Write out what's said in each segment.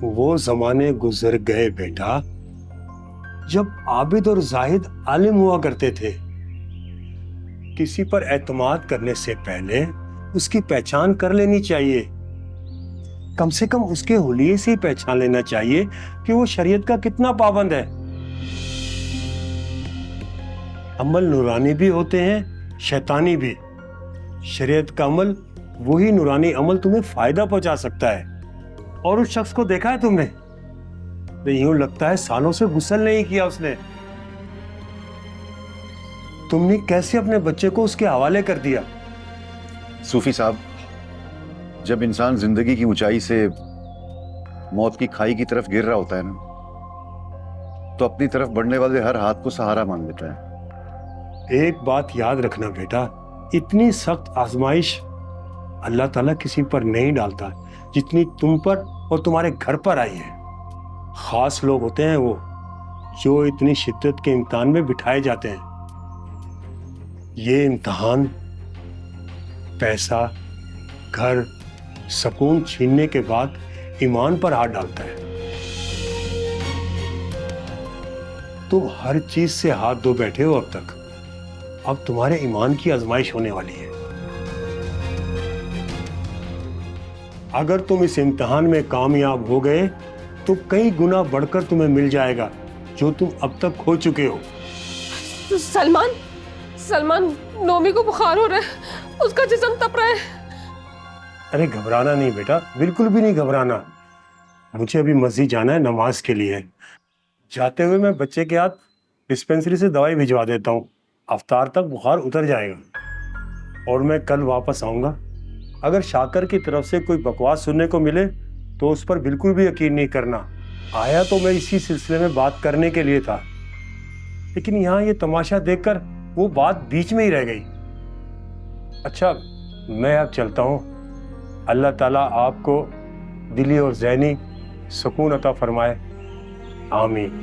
वो जमाने गुजर गए बेटा, जब आबिद और जाहिद आलिम हुआ करते थे। किसी पर एतमाद करने से पहले उसकी पहचान कर लेनी चाहिए। कम से कम उसके हुलिये से ही पहचान लेना चाहिए कि वो शरीयत का कितना पाबंद है। अमल नूरानी भी होते हैं, शैतानी भी। शरीयत का अमल, वही नूरानी अमल तुम्हें फायदा पहुंचा सकता है। और उस शख्स को देखा है तुमने? तो यूं लगता है सालों से गुस्ल नहीं किया उसने। तुमने कैसे अपने बच्चे को उसके हवाले कर दिया? सूफी साहब, जब इंसान जिंदगी की ऊंचाई से मौत की खाई की तरफ गिर रहा होता है ना, तो अपनी तरफ बढ़ने वाले हर हाथ को सहारा मान लेता है। एक बात याद रखना बेटा, इतनी सख्त आजमाइश अल्लाह ताला किसी पर नहीं डालता जितनी तुम पर और तुम्हारे घर पर आई है। खास लोग होते हैं वो, जो इतनी शिद्दत के इम्तिहान में बिठाए जाते हैं। ये इम्तिहान पैसा, घर, सुकून छीनने के बाद ईमान पर हाथ डालता है। तुम हर चीज से हाथ धो बैठे हो अब तक, अब तुम्हारे ईमान की आजमाइश होने वाली है। अगर तुम इस इम्तिहान में कामयाब हो गए तो कई गुना बढ़कर तुम्हें मिल जाएगा जो तुम अब तक खो चुके हो। तो सलमान, नोमी को बुखार हो रहा है, उसका जिस्म तप रहा है। अरे घबराना नहीं बेटा, बिल्कुल भी नहीं घबराना। मुझे अभी मस्जिद जाना है नमाज के लिए। जाते हुए मैं बच्चे के हाथ डिस्पेंसरी से दवाई भिजवा देता हूँ। अफ्तार तक बुखार उतर जाएगा और मैं कल वापस आऊँगा। अगर शाकर की तरफ से कोई बकवास सुनने को मिले तो उस पर बिल्कुल भी यकीन नहीं करना। आया तो मैं इसी सिलसिले में बात करने के लिए था, लेकिन यहाँ ये तमाशा देखकर वो बात बीच में ही रह गई। अच्छा, मैं अब चलता हूँ। अल्लाह ताला आपको दिली और ज़हनी सुकून अता फरमाए। आमीन।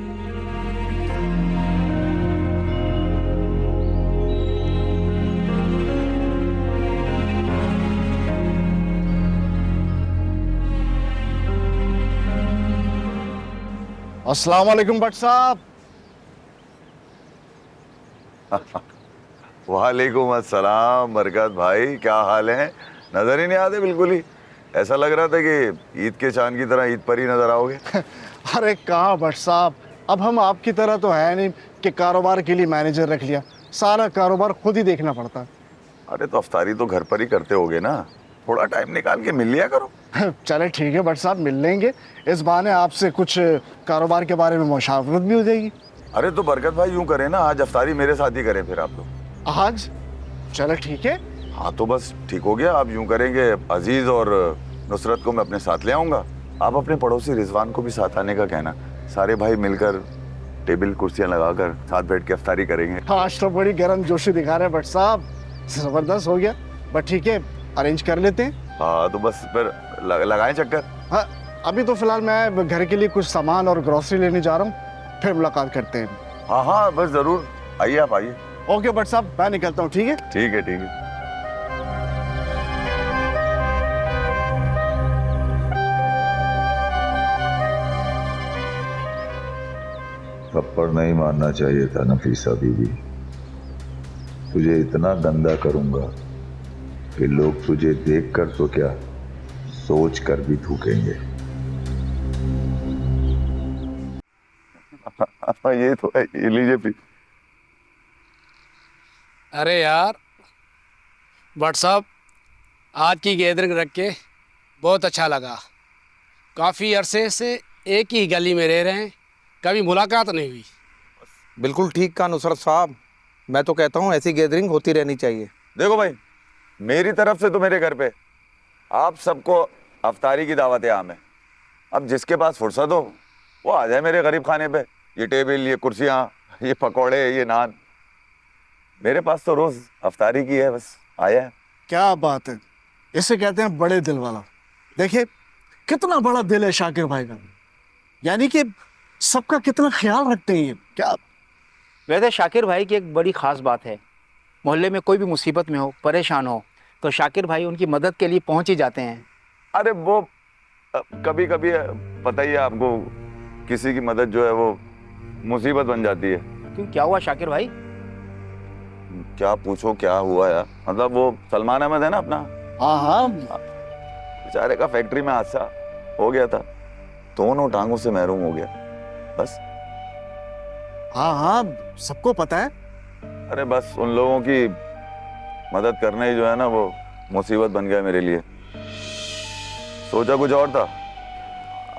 अस्सलाम वालेकुम भट्ट साहब। वालेकुम अस्सलाम बरकत भाई, क्या हाल है? नजर ही नहीं आते बिल्कुल ही। ऐसा लग रहा था कि ईद के चांद की तरह ईद पर ही नजर आओगे। अरे कहाँ भट्ट साहब, अब हम आपकी तरह तो है नहीं कि कारोबार के लिए मैनेजर रख लिया। सारा कारोबार खुद ही देखना पड़ता है। अरे तो अफ्तारी तो घर पर ही करते होगे ना, थोड़ा टाइम निकाल के मिल लिया करो। चले ठीक है भट्ट साहब, मिल लेंगे। इस बहाने आपसे कुछ कारोबार के बारे में मुशावरत भी हो जाएगी। अरे तो बरकत भाई यूं करें ना, आज अफ्तारी मेरे साथ ही करें फिर आप लोग। आज? चले ठीक है। हाँ तो बस ठीक हो गया। आप यूं करेंगे, अजीज और नुसरत को मैं अपने साथ ले आऊँगा। आप अपने पड़ोसी रिजवान को भी साथ आने का कहना। सारे भाई मिलकर टेबल कुर्सियाँ लगाकर साथ बैठ के अफ्तारी करेंगे। आज तो बड़ी गर्म जोशी दिखा रहे हैं भट्ट साहब, जबरदस्त हो गया। बट ठीक है, अरेंज कर लेते हैं। हाँ तो बस फिर लगाएं चक्कर। हाँ, अभी तो फिलहाल मैं घर के लिए कुछ सामान और ग्रोसरी लेने जा रहा हूँ, फिर मुलाकात करते हैं। हाँ हाँ बस जरूर आइए, आप आइए। ओके भट्ट साहब, मैं निकलता हूँ। ठीक है ठीक है ठीक है। थप्पड़ नहीं मारना चाहिए था नफीसा बीवी। तुझे इतना गंदा करूंगा कि लोग तुझे देखकर तो क्या, सोच कर भी थूकेंगे। ये तो है, ये लीजिए भी। अरे यार भट्ट साहब, आज की गैदरिंग रख के बहुत अच्छा लगा। काफ़ी अरसे से एक ही गली में रह रहे हैं, कभी मुलाकात नहीं हुई। बिल्कुल ठीक कहा नुसरत साहब, मैं तो कहता हूँ ऐसी गैदरिंग होती रहनी चाहिए। देखो भाई, मेरी तरफ से तो मेरे घर पे आप सबको अफ्तारी की दावत है आम है। अब जिसके पास फुर्सत हो वो आ जाए मेरे गरीब खाने पे। ये टेबल, ये कुर्सियाँ, ये पकौड़े, ये नान, मेरे पास तो रोज अफ्तारी की है, बस आया है। क्या बात है, इसे कहते हैं बड़े दिल वाला। देखिए कितना बड़ा दिल है शाकिर भाई का, यानी कि सबका कितना ख्याल रखते हैं। क्या वैसे शाकिर भाई की एक बड़ी ख़ास बात है, मोहल्ले में कोई भी मुसीबत में हो, परेशान हो, तो शाकिर भाई उनकी मदद के लिए पहुंच ही जाते हैं। अरे वो कभी कभी पता ही है आपको, किसी की मदद जो है वो मुसीबत बन जाती है। क्यों, क्या हुआ शाकिर भाई? क्या पूछो क्या हुआ यार, मतलब वो सलमान अहमद है ना अपना, हाँ हाँ, बेचारे का फैक्ट्री में हादसा हो गया था, दोनों टांगों से महरूम हो गया बस। हाँ हाँ, सबको पता है। अरे बस उन लोगों की मदद करना ही जो है ना वो मुसीबत बन गया मेरे लिए। सोचा कुछ और था,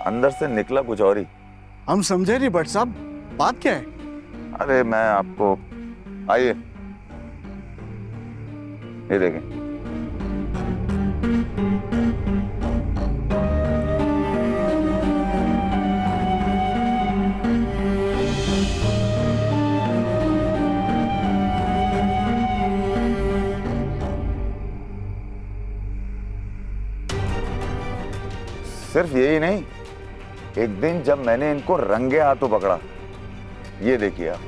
अंदर से निकला कुछ और ही। हम समझे नहीं भट्ट साहब, बात क्या है? अरे मैं आपको, आइए ये देखें। सिर्फ यही नहीं, एक दिन जब मैंने इनको रंगे हाथों पकड़ा, ये देखिए आप।